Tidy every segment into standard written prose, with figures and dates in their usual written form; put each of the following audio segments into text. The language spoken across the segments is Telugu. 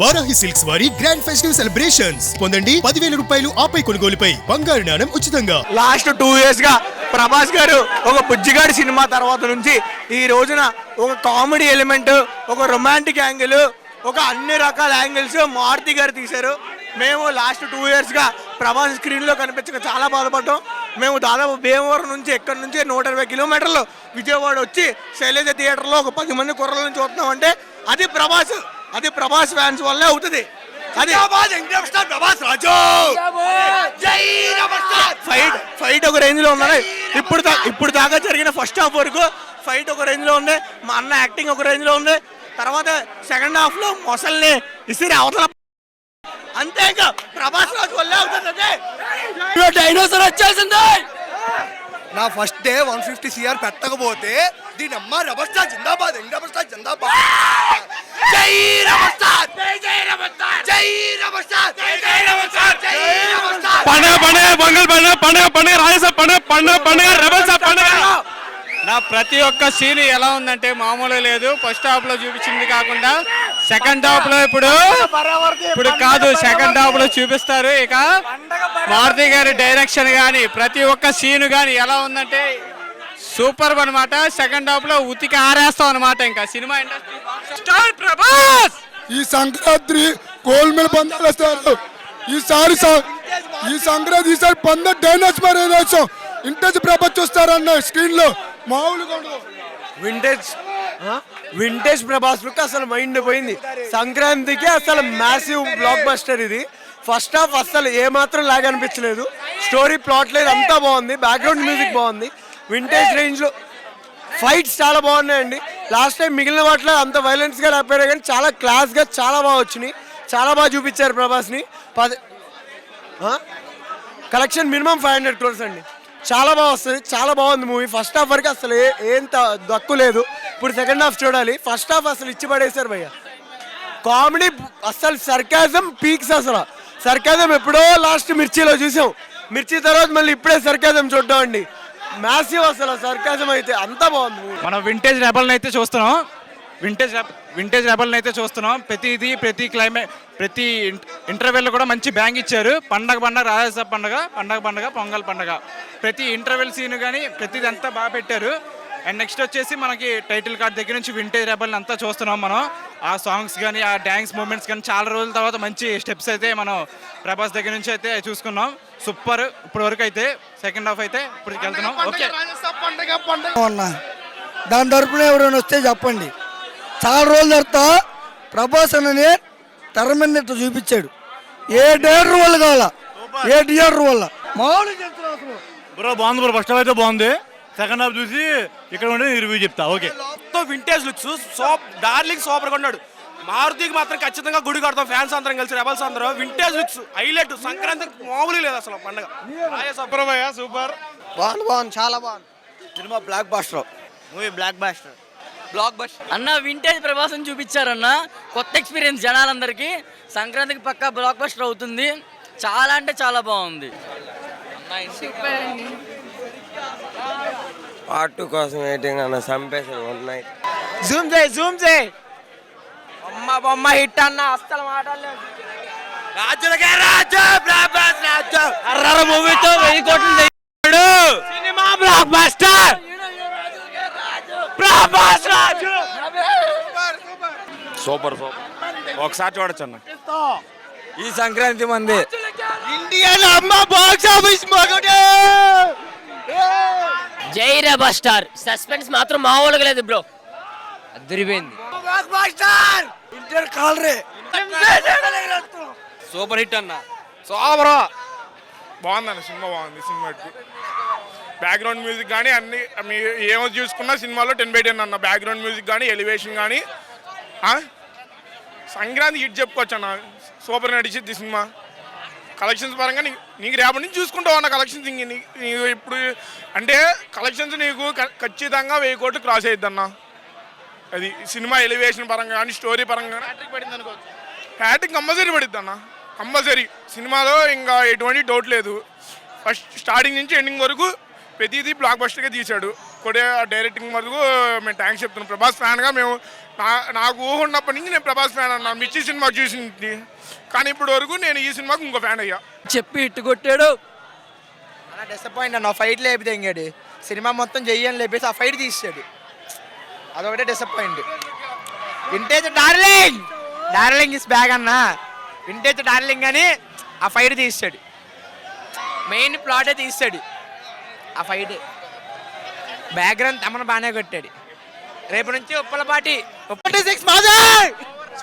వారాహి సిల్క్స్ వారి గ్రాండ్ ఫెస్టివ్ సెలబ్రేషన్స్ పొందండి 10,000 రూపాయలు ఆపై కొనుగోలుపై బంగారు నాణెం ఉచితంగా. లాస్ట్ 2 years గా ప్రభాస్ గారు ఒక బుజ్జిగాడి సినిమా తర్వాత నుంచి ఈ రోజున ఒక కామెడీ ఎలిమెంట్, ఒక రొమాంటిక్ యాంగిల్, ఒక అన్ని రకాల యాంగిల్స్ మారుతి గారు తీశారు. మేము లాస్ట్ 2 years గా ప్రభాస్ స్క్రీన్లో కనిపించక చాలా బాధపడ్డాం. మేము దాదాపు భీమవరం నుంచి ఎక్కడి నుంచి 120 కిలోమీటర్లు విజయవాడ వచ్చి శైలజ థియేటర్లో ఒక 10 మంది కుర్రలను చూస్తున్నాం అంటే అది ప్రభాస్ ఫ్యాన్స్ వల్లే అవుతుంది. అది ఫైట్ ఒక రేంజ్ లో ఉన్నది. ఇప్పుడు దాకా జరిగిన ఫస్ట్ హాఫ్ వరకు ఫైట్ ఒక రేంజ్ లో ఉంది. మా అన్న యాక్టింగ్ ఒక రేంజ్ లో ఉంది. తర్వాత సెకండ్ హాఫ్ లో మొసల్ని ఇసిరి అవతల అంతే. ఇంకా ప్రభాస్ రాజు వల్లే అవుతుంది. డైనోసార్ వచ్చేసింది. నా ఫస్ట్ డే 150 CR పెట్టకపోతే దీని అమ్మ రెబల్ స్టార్ జిందాబాద్, రెబల్ స్టార్ జిందాబాద్. జై రెబల్ స్టార్, జై రెబల్ స్టార్, జై రెబల్ స్టార్, జై రెబల్ స్టార్, జై రెబల్ స్టార్. పండుగ పండుగ రాజేశ పండుగ రెబల్ స్టార్ పండుగ. నా ప్రతి ఒక్క సీన్ ఎలా ఉందంటే మామూలుగా లేదు. ఫస్ట్ హాఫ్ లో చూపించింది కాకుండా సెకండ్ హాఫ్ లో ఇప్పుడు కాదు, సెకండ్ హాఫ్ లో చూపిస్తారు. ఇక మారుతి గారి డైరెక్షన్ గాని ప్రతి ఒక్క సీన్ గాని ఎలా ఉందంటే సూపర్ అనమాట. సెకండ్ హాఫ్ లో ఉతికి ఆరేస్తాం అనమాట. ఇంకా సినిమా ఇండస్ట్రీ స్టార్ ప్రభాస్. ఈ సంక్రాంతి గోల్మెల్ పందాలు వస్తారు. ఈ సంక్రాంతి ఈసారి 15 డైనోస్ మరి ఇంటేజ్ ప్రభాస్ చూస్తారన్న స్క్రీన్ లో మామూలుగా వింటేజ్ ప్రభాస్ లుక్ అసలు మైండ్ పోయింది. సంక్రాంతికి అసలు మ్యాసివ్ బ్లాక్ బస్టర్ ఇది. ఫస్ట్ హాఫ్ అసలు ఏమాత్రం లాగ్ అనిపించలేదు. స్టోరీ ప్లాట్ లేదు, అంతా బాగుంది. బ్యాక్గ్రౌండ్ మ్యూజిక్ బాగుంది. వింటేజ్ రేంజ్ లో ఫైట్స్ చాలా బాగున్నాయండి. లాస్ట్ టైం మిగిలిన వాటిలో అంత వైలెన్స్ గా లేకపోయారు కానీ చాలా క్లాస్ గా చాలా బాగా వచ్చినాయి. చాలా బాగా చూపించారు ప్రభాస్ ని. కలెక్షన్ మినిమం 500 crores అండి. చాలా బాగా వస్తుంది. చాలా బాగుంది మూవీ. ఫస్ట్ హాఫ్ వరకు అసలు ఏం దక్కు లేదు. ఇప్పుడు సెకండ్ హాఫ్ చూడాలి. ఫస్ట్ హాఫ్ అసలు ఇచ్చి పడేశారు భయ్య. కామెడీ అసలు సర్కాజం పీక్స్. అసలు సర్కాజం ఎప్పుడో లాస్ట్ మిర్చిలో చూసాం. మిర్చి తర్వాత మళ్ళీ ఇప్పుడే సర్కాజం చూద్దాం అండి. మ్యాసివ్ అసలు సర్కాజం అయితే అంతా బాగుంది. మనం వింటేజ్ రెబల్ని అయితే చూస్తున్నాం. వింటేజ్ రెబల్ని అయితే చూస్తున్నాం. ప్రతి క్లైమేట్, ప్రతి ఇంటర్వెల్ కూడా మంచి బ్యాంగ్ ఇచ్చారు. పండగ రాజాసాబ్ పండగ పొంగల్ పండగ, ప్రతి ఇంటర్వెల్ సీన్ కానీ ప్రతిది అంతా బాగా పెట్టారు. అండ్ నెక్స్ట్ వచ్చేసి మనకి టైటిల్ కార్డ్ దగ్గర నుంచి వింటేజ్ రెబల్ని అంతా చూస్తున్నాం మనం. ఆ సాంగ్స్ కానీ ఆ డ్యాన్స్ మూమెంట్స్ కానీ చాలా రోజుల తర్వాత మంచి స్టెప్స్ అయితే మనం ప్రభాస్ దగ్గర నుంచి అయితే చూసుకున్నాం. సూపర్. ఇప్పుడు వరకు అయితే సెకండ్ హాఫ్ అయితే ఇప్పుడు వెళ్తున్నాం. ఓకే, దాని తరపున ఎవరైనా వస్తే చెప్పండి. చాలా రోజుల తర్వాత ప్రభాస్ అన్నని తెర మీద చూపించాడు. ఏ థియేటర్ వల్ల కావాలా, ఏ థియేటర్ వల్ల బ్రో బాగుంది. బ్రో ఫస్ట్ హాఫ్ అయితే బాగుంది. సెకండ్ హాఫ్ చూసి ఇక్కడ ఉండి రివ్యూ చెప్తా. Okay, vintage looks darling super గా ఉన్నాడు. మారుతికి మాత్రం ఖచ్చితంగా గుడి కడతాం ఫ్యాన్స్ అందరం కలిసి, రెబల్స్ అందరూ. Vintage looks highlight. సంక్రాంతికి మామూలు లేదు అసలు పండుగ. సూపర్ బాగుంది, చాలా బాగుంది. Cinema block buster movie. Block buster అన్న వింటేజ్ ప్రభాసం చూపించారన్న. కొత్త ఎక్స్పీరియన్స్ జనాలందరికీ. సంక్రాంతికి పక్కా బ్లాక్ బస్టర్ అవుతుంది. చాలా అంటే చాలా బాగుంది. పార్ట్ 2 కోసం వెయిటింగ్ అన్న. సంపేషన్ ఉన్నాయి. జూమ్ చేయి బొమ్మ హిట్ అన్న. అస్సలు మాట్లాడలేదు. మూవీతో 1000 కోట్లు సినిమా బ్లాక్ బస్టర్. సూపర్ ఒకసారి చూడొచ్చు అన్న. ఈ సంక్రాంతి మంది ఇండియన్ అమ్మ బాక్స్ ఆఫీస్ జై రెబల్ స్టార్. సస్పెన్స్ మాత్రం మామూలుగా లేదు బ్రో. అదిరిపోయింది. సూపర్ హిట్ అన్న. సూపర్ బాగుందన్న. సినిమా బాగుంది. సినిమా బ్యాక్గ్రౌండ్ మ్యూజిక్ కానీ అన్ని మీరు ఏమో చూసుకున్నా సినిమాలో 10/10 అన్న. బ్యాక్గ్రౌండ్ మ్యూజిక్ కానీ ఎలివేషన్ కానీ సంక్రాంతి హిట్ చెప్పుకోవచ్చు అన్న. Super నడిచిద్ది cinema. కలెక్షన్స్ పరంగా నీకు రేపటి నుంచి చూసుకుంటావు అన్న. కలెక్షన్స్ నీకు ఇప్పుడు అంటే కలెక్షన్స్ నీకు ఖచ్చితంగా 1000 కోట్లు క్రాస్ అయ్యిద్ది అన్న. అది సినిమా ఎలివేషన్ పరంగా కానీ స్టోరీ పరంగా హ్యాట్రిక్ పడింది అనుకోవచ్చు. హ్యాట్రిక్ కంపల్సరీ పడిద్ది అన్న. కంపల్సరీ. సినిమాలో ఇంకా ఎటువంటి డౌట్ లేదు. ఫస్ట్ స్టార్టింగ్ నుంచి ఎండింగ్ వరకు ప్రతిదీ బ్లాక్ బస్టర్గా తీశాడు. కొడే డైరెక్టింగ్ వరకు మేము థ్యాంక్స్ చెప్తున్నాం. ప్రభాస్ ఫ్యాన్గా మేము నాకు ఊహ ఉన్నప్పటి నుంచి నేను ప్రభాస్ ఫ్యాన్ అన్నా. మిర్చి సినిమా చూసింది కానీ ఇప్పుడు వరకు నేను ఈ సినిమాకు ఇంకో ఫ్యాన్ అయ్యా. చెప్పి ఇట్టు కొట్టాడు. అలా డిసప్పాయింట్ అన్న. ఫైట్ లేపితే ఇంకాడు సినిమా మొత్తం చెయ్యని లేపేసి ఆ ఫైట్ తీసాడు. అదొకటే disappoint. Vintage darling is bag అన్న. వింటేజ్ డార్లింగ్ అని ఆ ఫైట్ తీసాడు. మెయిన్ ప్లాటే తీసాడు ఆ ఫైట్. బ్యాక్గ్రౌండ్ తమను బాగానే కొట్టాడు. రేపు నుంచి ఉప్పలపాటి 6 మాజర్.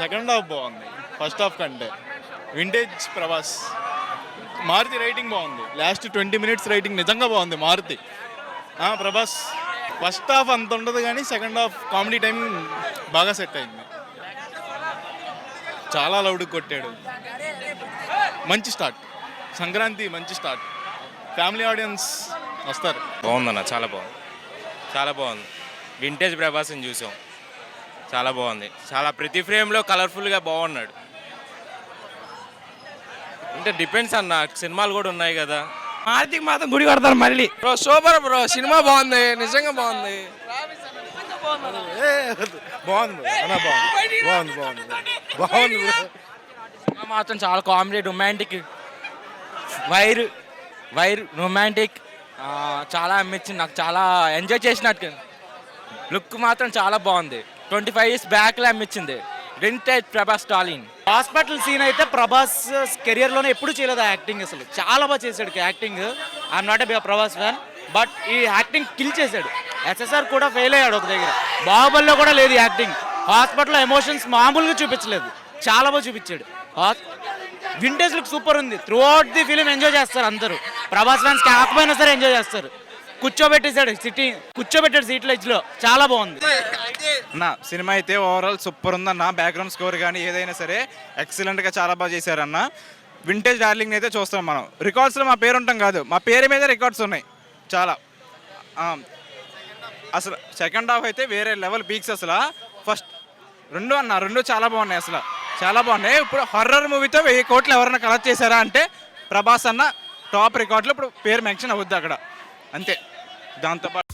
సెకండ్ హాఫ్ బాగుంది ఫస్ట్ హాఫ్ కంటే. వింటేజ్ ప్రభాస్. మారుతి రైటింగ్ బాగుంది. లాస్ట్ 20 మినిట్స్ రైటింగ్ నిజంగా బాగుంది మారుతి. ప్రభాస్ ఫస్ట్ హాఫ్ అంత ఉండదు కానీ సెకండ్ హాఫ్ కామెడీ టైం బాగా సెట్ అయింది. చాలా లౌడ్గా కొట్టాడు. మంచి స్టార్ట్. సంక్రాంతి మంచి స్టార్ట్. ఫ్యామిలీ ఆడియన్స్ వస్తారు. బాగుందన్న, చాలా బాగుంది, చాలా బాగుంది. వింటేజ్ ప్రభాస్ని చూసాం, చాలా బాగుంది. చాలా ప్రతి ఫ్రేమ్లో కలర్ఫుల్గా బాగున్నాడు. అంటే డిపెండ్స్ అన్న, సినిమాలు కూడా ఉన్నాయి కదా. మారుతికి మాత్రం గుడి కొడతారు మళ్ళీ. బ్రో సూపర్ బ్రో, సినిమా బాగుంది, నిజంగా బాగుంది. సినిమా మాత్రం చాలా కామెడీ, రొమాంటిక్, వైర్ రొమాంటిక్ చాలా అమ్మించింది. నాకు చాలా ఎంజాయ్ చేసినట్టు. లుక్ మాత్రం చాలా బాగుంది. 25 years బ్యాక్లో అమ్మించింది. Vintage Prabhas darling. Hospital scene అయితే ప్రభాస్ కెరియర్లోనే ఎప్పుడు చేయలేదు యాక్టింగ్. అసలు చాలా బాగా చేశాడు acting. I'm not a Prabhas fan, but ఈ యాక్టింగ్ కిల్ చేశాడు. ఎస్ఎస్ఆర్ కూడా ఫెయిల్ అయ్యాడు ఒక దగ్గర. బాహుబలిలో కూడా లేదు యాక్టింగ్. హాస్పిటల్లో ఎమోషన్స్ మామూలుగా చూపించలేదు, చాలా బాగా చూపించాడు. వింటేజ్ లుక్ సూపర్ ఉంది. Through out the film enjoy చేస్తారు అందరూ. ప్రభాస్ ఫ్యాన్స్ కాకపోయినా సరే ఎంజాయ్ చేస్తారు. కూర్చోబెట్టాడు సీట్లో ఇచ్చులో, చాలా బాగుంది. అన్న సినిమా అయితే ఓవరాల్ సూపర్ ఉందన్న. బ్యాక్గ్రౌండ్ స్కోర్ కానీ ఏదైనా సరే ఎక్సలెంట్గా చాలా బాగా చేశారన్న. వింటేజ్ డార్లింగ్ అయితే చూస్తాం మనం. రికార్డ్స్లో మా పేరు ఉంటాం కాదు, మా పేరు మీద రికార్డ్స్ ఉన్నాయి చాలా. అసలు సెకండ్ హాఫ్ అయితే వేరే లెవెల్ పీక్స్. అసలు ఫస్ట్ రెండు చాలా బాగున్నాయి, అసలు చాలా బాగున్నాయి. ఇప్పుడు హర్రర్ మూవీతో 1000 కోట్లు ఎవరైనా కలెక్ట్ చేశారా అంటే ప్రభాస్ అన్న టాప్ రికార్డులో ఇప్పుడు పేరు మెన్షన్ అవుద్ది అక్కడ, అంతే. దాంతోపాటు